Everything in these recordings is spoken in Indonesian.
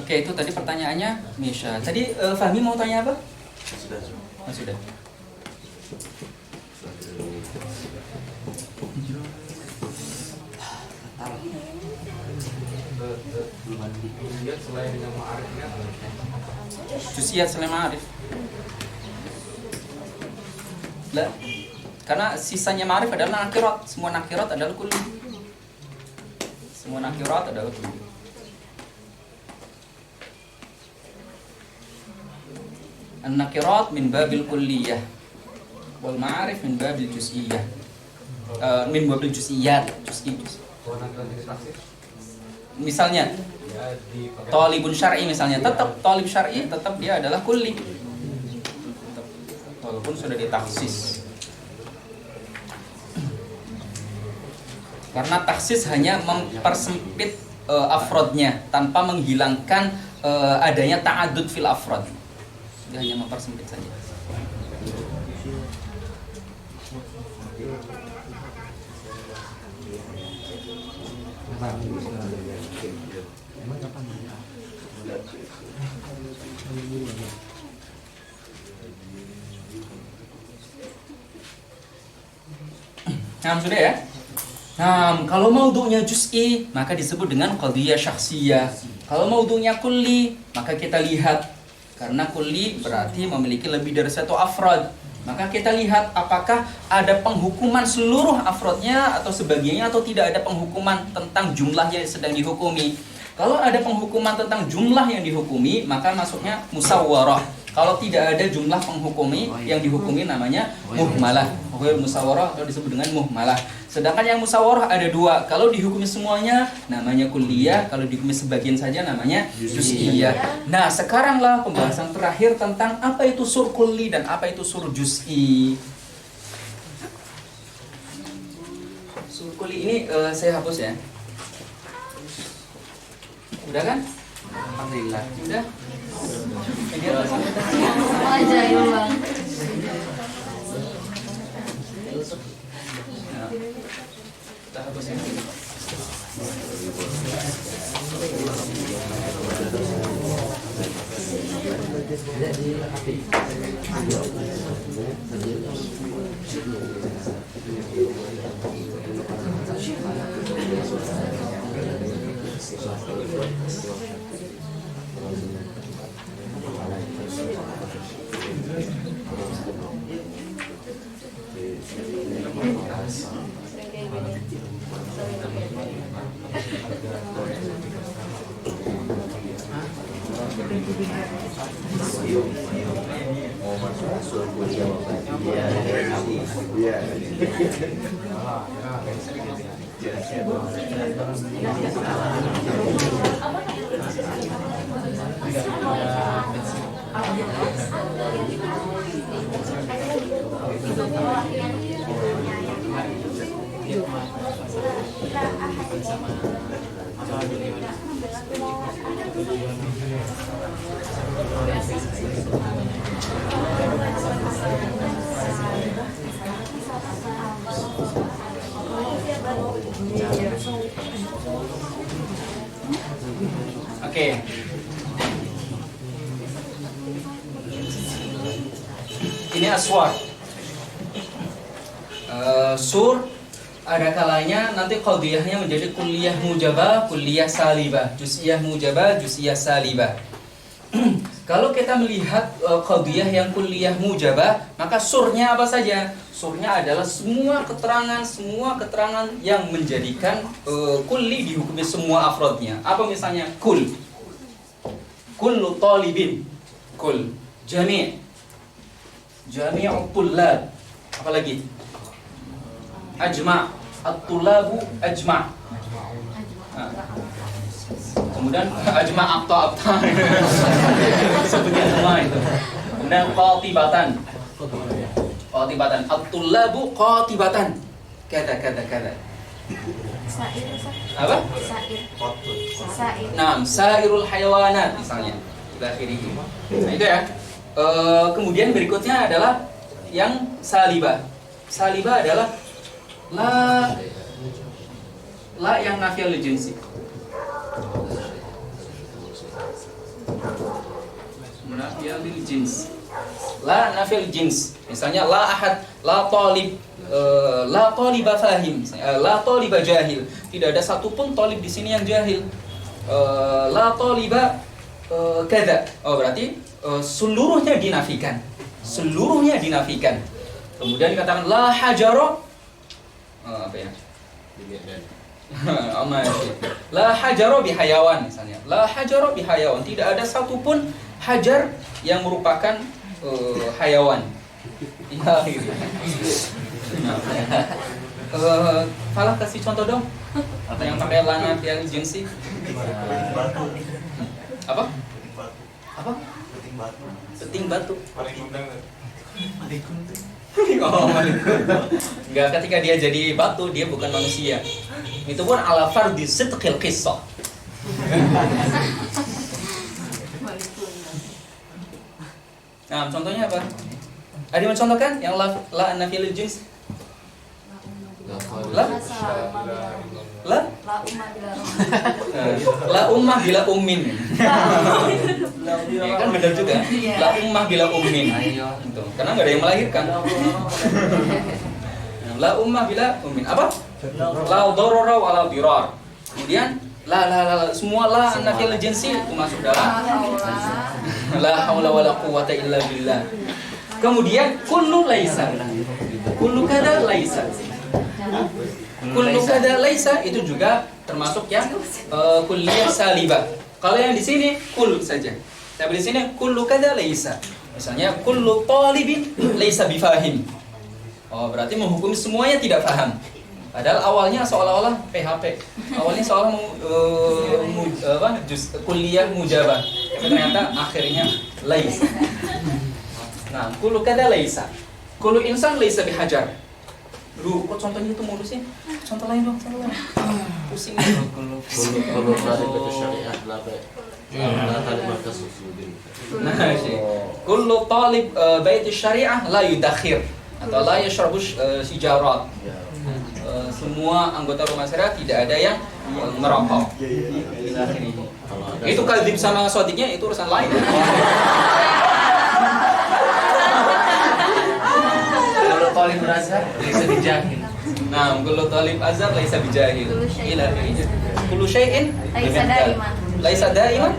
Oke, itu tadi pertanyaannya Misha. Tadi Fahmi mau tanya apa? Sudah. Oh, sudah. Selain yang ma'arif ini apa? Jusiyat selain ma'arif. Lah, karena sisanya ma'arif adalah nakirat. Semua nakirat adalah kulli. Semua nakirat adalah kulli. An-nakirat min babil kulliyah wal ma'arif min babil juz'iyah. Min babil juz'iyat, juz'i. Kalau nakirat jenis taksir, Misalnya ya dipakai. talibun syar'i misalnya, tetap talib syar'i tetap dia adalah kulli. Tetap, walaupun sudah ditaksis. Karena taksis hanya mempersempit afrodnya tanpa menghilangkan adanya ta'adud fil afrod. Dia hanya mempersempit saja. Nah, sudah ya. Nah, kalau maudhu'nya juz'i, maka disebut dengan qadhiyah syakhsiyah. Kalau maudhu'nya kulli, maka kita lihat. Karena kulli berarti memiliki lebih dari satu afrod. Maka kita lihat apakah ada penghukuman seluruh afrodnya atau sebagiannya, atau tidak ada penghukuman tentang jumlah yang sedang dihukumi. Kalau ada penghukuman tentang jumlah yang dihukumi, maka masuknya musawwarah. Kalau tidak ada jumlah penghukumi yang dihukumi, namanya muhmalah. Ghair musawwarah atau disebut dengan muhmalah. Sedangkan yang musawwarah ada dua. Kalau dihukumi semuanya namanya kulliyah, kalau dihukumi sebagian saja namanya juz'iyah. Nah, sekaranglah pembahasan terakhir tentang apa itu sur kulli dan apa itu sur juz'i. Sur kulli ini saya hapus ya. Udah kan? Alhamdulillah. Udah. Ini apa sih? aja ya bang. Nah, kita hapus ya. Oke. Ini aswar. Sur ada kalanya nanti qadhiyahnya menjadi kulliyah mujabah, kulliyah salibah, juz'iyah mujabah, juz'iyah salibah. Kalau kita melihat qadhiyah yang kulliyah mujabah, maka surnya apa saja? Surnya adalah semua keterangan yang menjadikan kulli dihukumi semua afrodnya. Apa misalnya? Kul, kullu talibin, kul, jami'ut tullab. Apa lagi? Ajma', at-tullabu ajma'. Nah. Kemudian ajma' abta. Sebutnya semua itu. Kemudian qatibatan, at-tullabu qatibatan. Kata. Sair. Apa? Sair. Nah, sairul hayawanat misalnya. Kita akhiri. Nah, itu ya. Kemudian berikutnya adalah yang salibah. Salibah adalah la yang nafiyul jinsi. Nafiyah lil jins. La nafiyal jins. Misalnya la ahad, la talib, la taliba fahim, la taliba jahil. Tidak ada satupun talib di sini yang jahil. La taliba kada. Oh berarti seluruhnya dinafikan. Seluruhnya dinafikan. Kemudian dikatakan la hajaro. Apa ya? La hajaro bihayawan misalnya. La hajaro bihayawan. Tidak ada satupun hajar yang merupakan hayawan. Ya, gitu. Falah kasih contoh dong. Atau yang pakai lana yang jinsi. Apa? Apa? Peting batu. Oh, enggak, ketika dia jadi batu dia bukan manusia. Itu pun ala fardhi sidqil qissah. Nah, contohnya apa? Ada yang mencontohkan yang la anafilil jins? La la ummah bila ummin. Ya kan benar juga. La ummah bila ummin. Itu. Karena enggak ada yang melahirkan. La ummah bila ummin. Apa? La darara wa la dirar. Kemudian la semua la anafil jinsi itu masuk dalam la haula wala quwata illa billah. Kemudian kullu laisa. Kullu kada laisa. Kullu kada laisa itu juga termasuk yang kulliyah salibah. Kalau yang di sini kul saja. Tapi di sini kullu kada laisa. Misalnya kullu talibin laisa bifahim. Oh, berarti menghukumi semuanya tidak paham. Padahal awalnya seolah-olah PHP. Awalnya seolah kuliah mujabah. Tapi ternyata akhirnya laisa. Nah, kullu kada laisa. Kullu insan laisa bihajar. Duh, kok contohnya itu mulu sih? Contoh lain dong, contoh lain. Pusing nih. Kullu talib itu syariat la talib berkesusudin. Nah, sih. Kullu talib bait syariah la yudakhir atau la yashrabu sijarat. Semua anggota rumah syariah tidak ada yang merokok. Itu kadzib sama shodiknya itu urusan lain. Kalau talib azhar laisa bijahil. Nah, kullu talib azhar laisa bijahil. Ila akhirih. Kullu syai'in laisa daiman.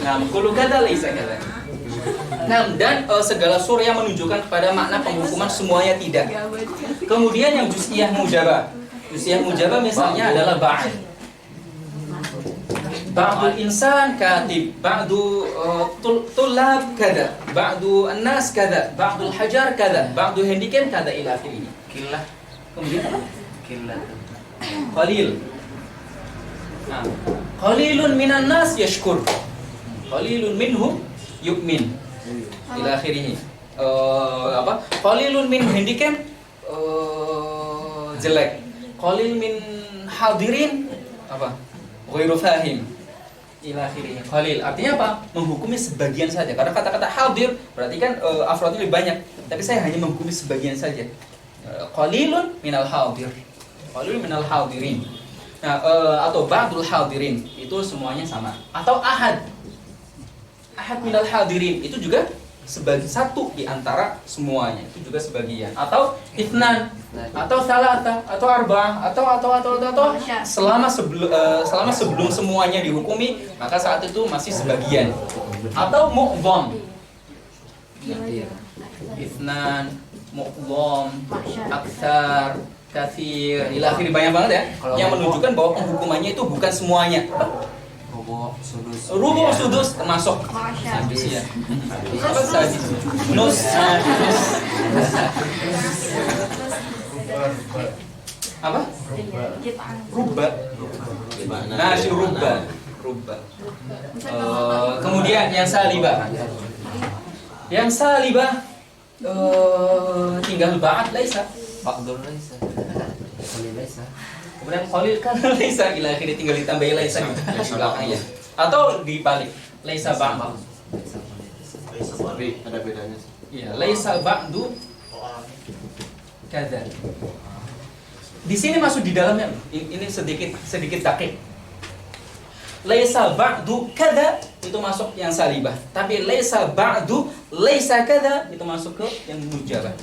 Nah, kullu kada laisa kada. Nah, dan segala surya menunjukkan kepada makna penghukuman semuanya tidak. Kemudian yang juz'iyah mujabah. Juz'iyah mujabah misalnya adalah ba'd. Ba'dul insan katib, ba'du tulab kada, ba'du an-nas kada, ba'dul hajar kada, ba'du handikan kada ila akhirih. Killah. Kemudian apa? Killah. Qalil. Nah, qalilun minan nas yashkur. Qalilun minhum yu'min. Ila akhirih. Apa? Qalilun min handikan jelek. Qalil min hadirin apa? Ghairu fahim. Ila akhirih. Qalil artinya apa? Menghukumi sebagian saja. Karena kata-kata hadir berarti kan afrodnya lebih banyak. Tapi saya hanya menghukumi sebagian saja. Qalilun minal hadir. Qalilun minal hadirin. Nah, atau ba'dul hadirin itu semuanya sama. Atau ahad. Ahad minal hadirin itu juga sebagai satu di antara semuanya, itu juga sebagian. Atau ithnan, atau salata, atau arba'ah, atau selama sebelum semuanya dihukumi, maka saat itu masih sebagian. Atau mu'dham. Ithnan, mu'dham, aktsar, katsir, ila akhir, banyak banget ya. Yang menunjukkan bahwa penghukumannya itu bukan semuanya. Rubu sudus termasuk sadis ya. Apa sadis? Nus. Apa? Rubba. Nah, si rubba. Kemudian yang salibah. Yang salibah tinggal ba'd laisa. Ba'dul laisa. Qalil laisa. Kemudian qalil kan laisa ila akhirnya tinggal ditambahi laisa di belakangnya. Atau dibalik. Laisa ba'd. Tapi ada bedanya. Iya, laisa ba'du kadza. Di sini masuk di dalamnya. Ini sedikit dakik. laisa ba'du kada itu masuk yang salibah. Tapi laisa ba'du laisa kada itu masuk ke yang mujabah.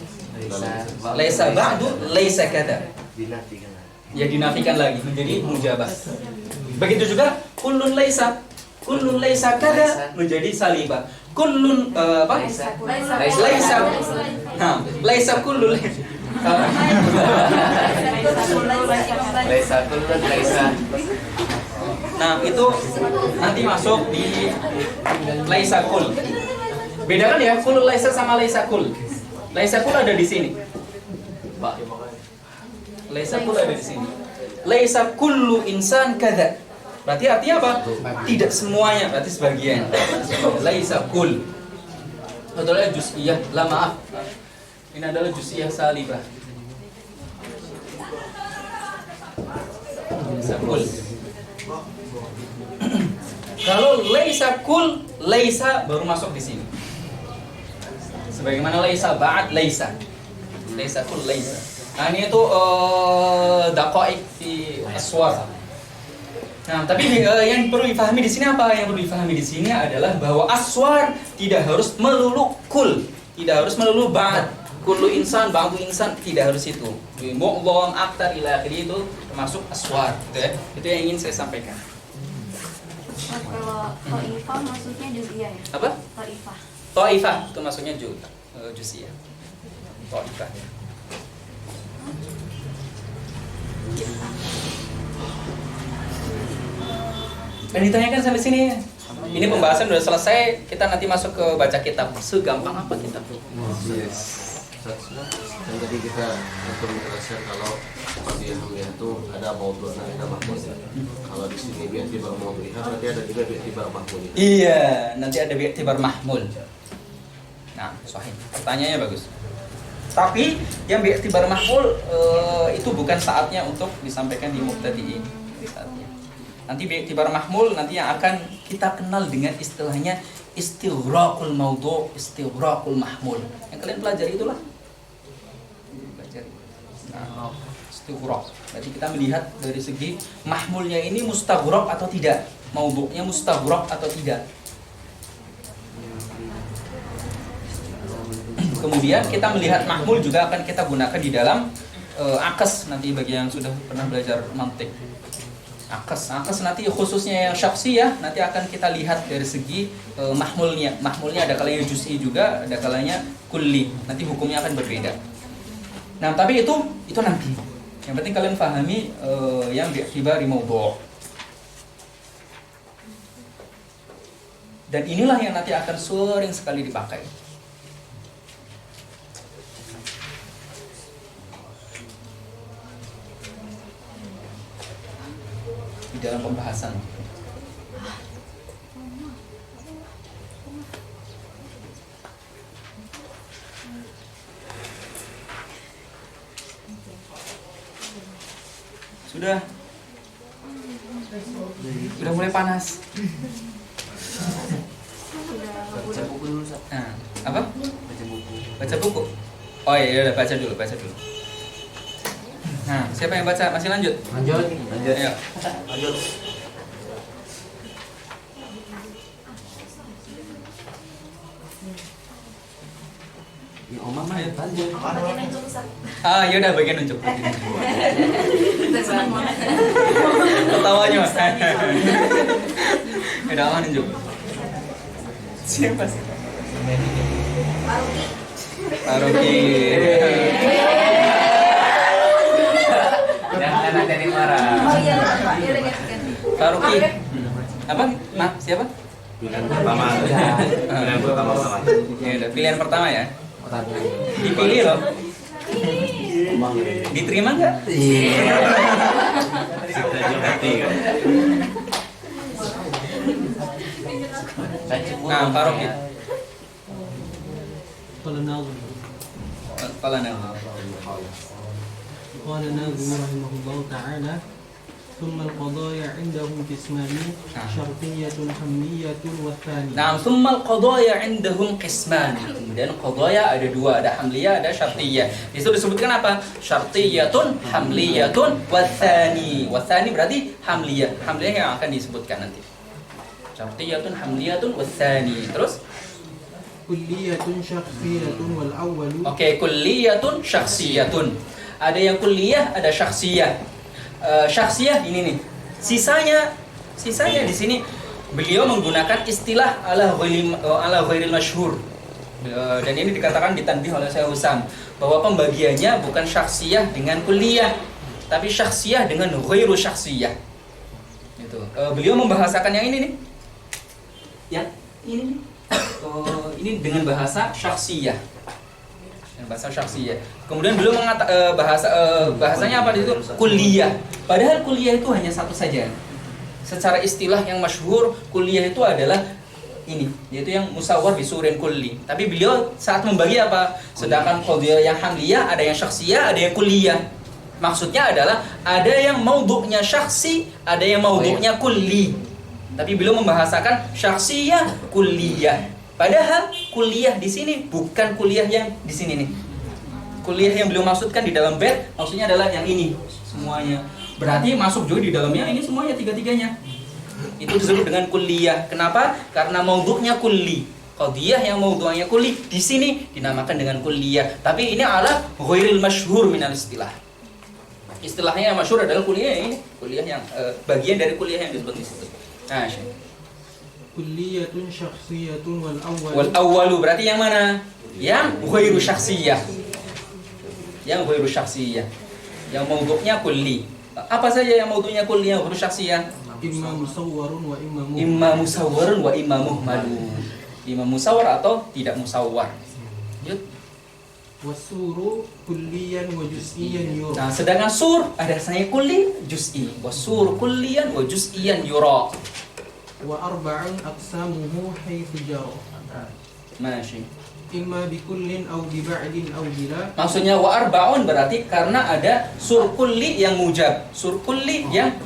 Laisa ba'du laisa kada. Dinafikan. Ya dinafikan lagi menjadi mujabah. Begitu juga kullun laisa kada menjadi salibah. Kullun apa? Laisa kullun Laisa kullun laisa. Nah, itu nanti masuk di laisa kul. Bedakan ya, kul laisa sama laisa kul. Laisa kul ada di sini. Laisa kul ada di sini. Laisa kullu insan kada. Berarti artinya apa? Tidak semuanya, berarti sebagian. Laisa kul. Betulnya juz'iyah, la maaf. Ini adalah juz'iyah salibah. Laisa kul. Kalau laisa kul, laisa baru masuk di sini. Sebagaimana laisa ba'd laisa. Laisa kul laisa. Nah, ini itu daqa'iq fi aswar. Nah, tapi yang perlu dipahami di sini apa? Yang perlu dipahami di sini adalah bahwa aswar tidak harus melulu kul, tidak harus melulu ba'd. Kullu insan, ba'du insan tidak harus itu. Mu'dham, aktar ila akhiri itu termasuk aswar, gitu ya. Itu yang ingin saya sampaikan. Kalau Ta'ifah maksudnya juz'iyah ya? Apa? Ta'ifah. Ta'ifah itu maksudnya juz'iyah. Ta'ifah. Dan ditanyakan sampai sini. Ini pembahasan sudah selesai. Kita nanti masuk ke baca kitab. Segampang apa kitab? Yes. Dan tadi kita untuk menjelaskan kalau qadiyah hamiyah itu ada maudhu' dan ada mahmud. Kalau di sini bi'tibar maudhu'ihah berarti ada juga bi'tibar mahmul. Iya, nanti ada bi'tibar mahmul. Nah, sahih. Pertanyaannya bagus. Tapi yang bi'tibar mahmul itu bukan saatnya untuk disampaikan di mubtadi'in. Saatnya. Nanti bi'tibar mahmul nanti yang akan kita kenal dengan istilahnya istighraqul maudhu', istighraqul mahmul. Yang kalian pelajari itulah. Pelajari. Nah, istighraq. Berarti kita melihat dari segi mahmulnya ini mustaghraq atau tidak, maudhu'nya mustaghraq atau tidak. Kemudian kita melihat mahmul juga akan kita gunakan di dalam akas nanti bagi yang sudah pernah belajar mantik. Akas nanti khususnya yang syakhsiyah nanti akan kita lihat dari segi mahmulnya. Mahmulnya ada kalanya juz'i juga, ada kalanya kulli. Nanti hukumnya akan berbeda. Nah, tapi itu nanti. Yang penting kalian pahami yang bi'tibari maudhu'. Dan inilah yang nanti akan sering sekali dipakai. Di dalam pembahasan. Sudah mulai panas. Baca buku dulu, Ustaz. Nah, apa? Baca buku. Baca buku. Oh iya, udah baca dulu. Nah, siapa yang baca? Masih lanjut? Lanjut. Ayo. Lanjut. Ya, Oma mah ya lanjut. Ah, ya udah bagian nunjuk. Ketawanya Mas. Udah aman nunjuk. Siapa sih? Faruqi. Jangan ada yang marah. Oh iya, iya ganti. Faruqi. Apa? Siapa? Pilihan pertama. Pilihan pertama sama. Ya udah pilihan pertama ya. Tadi. Dipilih loh. Diterima nggak? Iya. Setuju hati kan. Nah, Faruqi. قال الناظم Kepala nama. قال الناظم رحمه الله تعالى ثم القضايا عندهم قسمان شرطية حملية والثانية. Nah, summal qadaya indahum qisman. Kemudian qadaya ada dua, ada hamliyah, ada syartiyah. Di situ disebutkan apa? Syartiyatun, hamliyatun, wathani. Wathani berarti hamliyah. Hamliyah yang akan disebutkan nanti. Syartiyatun, hamliyatun, wathani. Terus? كلية شخصية والأول. Oke, kulliyatun, syakhsiyatun. Ada yang kulliyah, ada syakhsiyah. Syakhsiyah ini nih. Sisanya di sini beliau menggunakan istilah ala ghairil masyhur. Dan ini dikatakan ditanbih oleh Syekh Husam bahwa pembagiannya bukan syakhsiyah dengan kulliyah, tapi syakhsiyah dengan ghairu syakhsiyah. Gitu. Beliau membahasakan yang ini nih. Yang ini nih. Ini dengan bahasa syakhsiyah. Bahasa syakhsiyah. Kemudian beliau bahasanya apa di situ? Kulliyah. Padahal kulliyah itu hanya satu saja. Secara istilah yang masyhur, kulliyah itu adalah ini, yaitu yang musawwar bi surin kulli. Tapi beliau saat membagi apa? Sedangkan qadiyah yang hamliyah ada yang syakhsiyah, ada yang kulliyah. Maksudnya adalah ada yang maudhu'nya syakhsi, ada yang maudhu'nya kulli. Tapi beliau membahasakan syakhsiyah, kulliyah. Padahal kuliah di sini bukan kuliah yang di sini nih. Kuliah yang beliau maksudkan di dalam bait maksudnya adalah yang ini semuanya. Berarti masuk juga di dalamnya ini semuanya tiga-tiganya. Itu disebut dengan kuliah. Kenapa? Karena maudhu'nya kulli. Qadiyah yang maudhu'nya kulli di sini dinamakan dengan kuliah. Tapi ini ala ghairil masyhur minal istilah. Istilahnya yang masyhur adalah kuliah ini, kuliah yang bagian dari kuliah yang disebut di situ. Nah, كلية شخصية والأول. wal awwalu berarti yang mana? Yang ghairu syakhsiyah. Yang ghairu syakhsiyah. Yang maudhu'nya kulli. Apa saja yang maudhu'nya kulli yang ghairu syakhsiyah? إما مصور وإما مهمل. Imma musawwarun wa imma muhmalun. Imma musawwar atau tidak musawwar. Lanjut. والسور كليا وجزئيا يرى. Nah, sedangkan sur ada rasanya kulli, juz'i. Wasur kulliyan wa juz'iyan yura. وأربع أقسامه حيث جرى. Masih. إما بكل أو ببعد أو بلا. Maksudnya wa arba'un berarti karena ada sur kulli yang mujab, sur kulli yang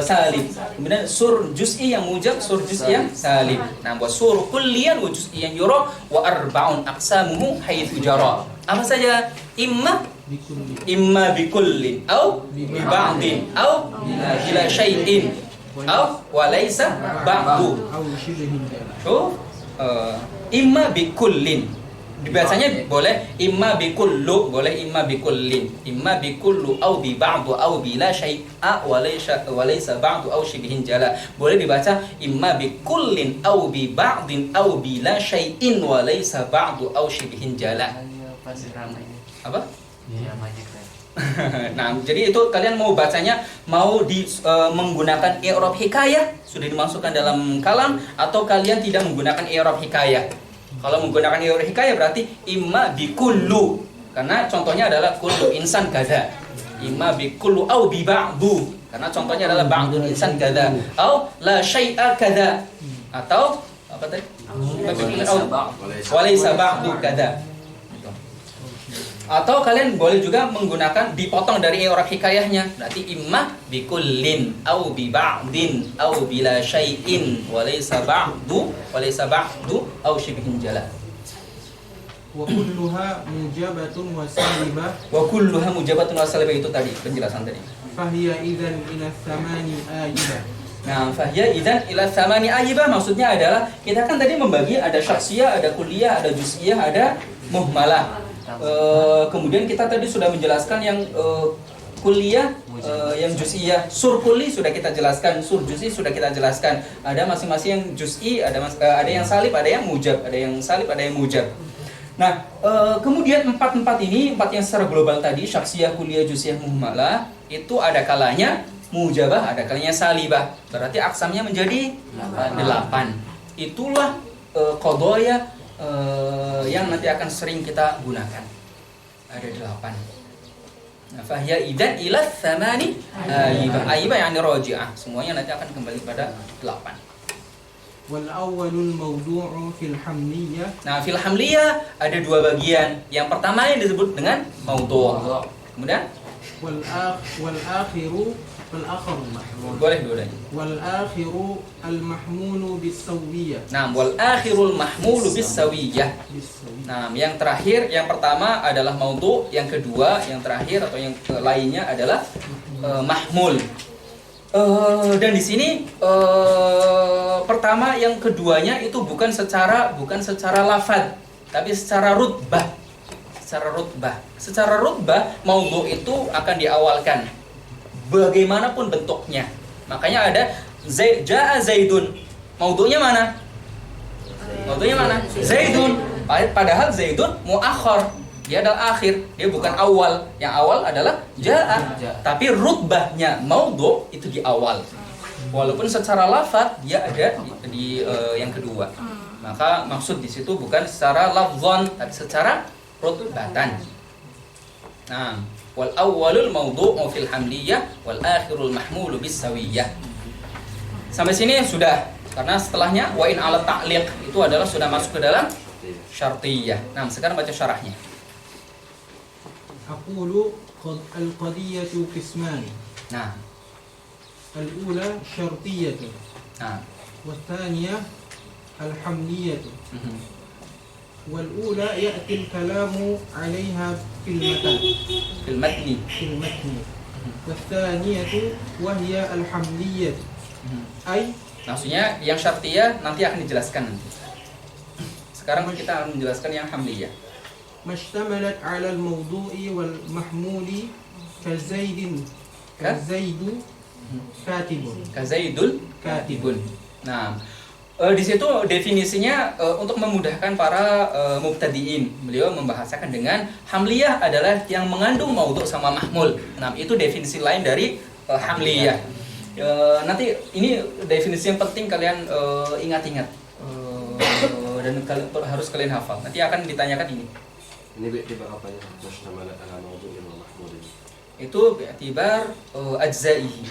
salim. Kemudian sur juz'i yang mujab, sur juz'i yang salim. Nah, wa sur kulliyan wa juz'iyan yura wa arba'un aqsamuhu haitsu jara. Apa saja? Imma bikullin au bi ba'din au bila syai'in au walaysa ba'du. أو شبه جرى. So, imma bikullin. Dibacanya boleh imma bikullu, boleh imma bikullin. Imma bikullu au bi ba'du au bila syai'a walaysa ba'du au shibhin jala. Boleh dibaca imma bikullin au bi ba'din au bila syai'in walaysa ba'du au shibhin jala. Pasti ramai. Apa? Ramainya keren. Nah, jadi itu kalian mau bacanya menggunakan i'rab hikayah sudah dimasukkan dalam kalam atau kalian tidak menggunakan i'rab hikayah. Kalau menggunakan i'rab hikayah berarti imma bikullu karena contohnya adalah kullu insan kada. Imma bikullu au bi ba'du karena contohnya adalah ba'dul insan kada au la syai'a kada atau apa tadi? Walaysa ba'du kada. Atau kalian boleh juga menggunakan dipotong dari i'rab hikayahnya. Berarti imma bikullin au bi ba'din au bila syai'in walaysa ba'du au shibhin jala. وكلها موجبة وسالبة. Wa kulluha mujabatun wa salibah itu tadi penjelasan tadi. فهي إذا إلى الثمان آيبة. Nah, fahya idzan ila tsamani ayibah maksudnya adalah kita kan tadi membagi ada syakhsiyah, ada kulliyah, ada juz'iyah, ada muhmalah. Kemudian kita tadi sudah menjelaskan yang kuliah, yang juz'iyah, sur kulli sudah kita jelaskan, sur juz'i sudah kita jelaskan. Ada masing-masing yang juz'i, ada yang salib, ada yang mujab, ada yang salib, ada yang mujab. Nah, kemudian empat yang secara global tadi, syakhsiyah, kuliah, juz'iyah, muhmalah, itu ada kalanya mujabah, ada kalanya salibah. Berarti aksamnya menjadi 8. Itulah qadaya yang nanti akan sering kita gunakan. Ada 8. Nah, fahya idzan ila tsamani ayibah. Ayibah yang raji'ah. Semuanya nanti akan kembali pada 8. والأول الموضوع في الحملية. Nah, fil hamliyah ada 2 bagian. Yang pertama yang disebut dengan maudhu'. Kemudian والآخر والآخر المحمول Boleh dua-duanya. والآخر المحمول بالسوية Nah, wal akhirul mahmulu bisawiyah. Nah, yang terakhir, yang pertama adalah maudhu, yang kedua, yang terakhir atau yang lainnya adalah mahmul. Dan di sini pertama, yang keduanya itu bukan secara lafad, tapi secara rutbah. Secara rutbah maudhu itu akan diawalkan bagaimanapun bentuknya. Makanya ada jaa Zaidun. Maudhunya mana? Zaidun. Padahal Zaidun muakhar. Dia adalah akhir, dia bukan awal. Yang awal adalah jaa. Tapi rutbahnya maudhu itu di awal. Walaupun secara lafaz dia ada di yang kedua. Maka maksud di situ bukan secara lafzan, tapi secara rutbatan. Nah, wal awwalul mawdu'u fil hamliyah wal akhirul mahmulu bisawiyah. Sampai sini sudah, karena setelahnya wa in ala ta'liq itu adalah sudah masuk ke dalam syartiyah. Nah, sekarang baca syarahnya. أقول القضية قسمان Nah, الأولى شرطية nah. والثانية الحملية Mhm. والأولى يأتي الكلام عليها في المتن Fil matni. والثانية وهي الحملية Mhm. أي Maksudnya yang syartiyah nanti akan dijelaskan nanti. Sekarang kita akan menjelaskan yang hamliyah. ما اشتملت على الموضوع والمحمول كزيد كاتب Kazaidul كاتب. Nah, di situ definisinya untuk memudahkan para mubtadiin. Beliau membahasakan dengan hamliyah adalah yang mengandung maudhu sama mahmul. Nah, itu definisi lain dari hamliyah. Nanti ini definisi yang penting kalian ingat-ingat dan harus kalian hafal. Nanti akan ditanyakan ini. Ini bi'tibar apa ya? Mashtamalat ala mawdu'in wa mahmudin. Itu bi'tibar ajza'ihi.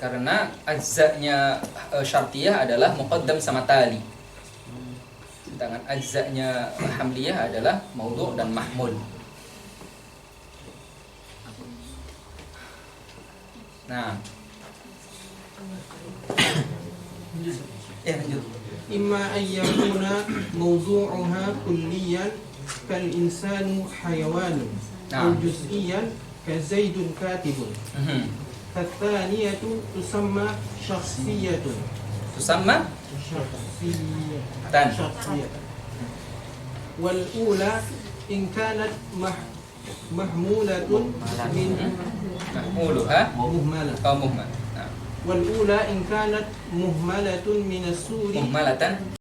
Karena ajza'nya syartiyah adalah muqaddam sama tali. Sedangkan ajza'nya hamliyah adalah maudhu' dan mahmul. Nah. Lanjut. إما أن يكون موضوعها كليا كالإنسان حيوان أو نعم. جزئيا كزيد كاتب. الثانية تسمى شخصية Tusamma Tan. شخصية. والأولى إن كانت محمولة من mahmuluha مهملة atau muhmal. Nah, والأولى إن كانت مهملة من السور muhmalatan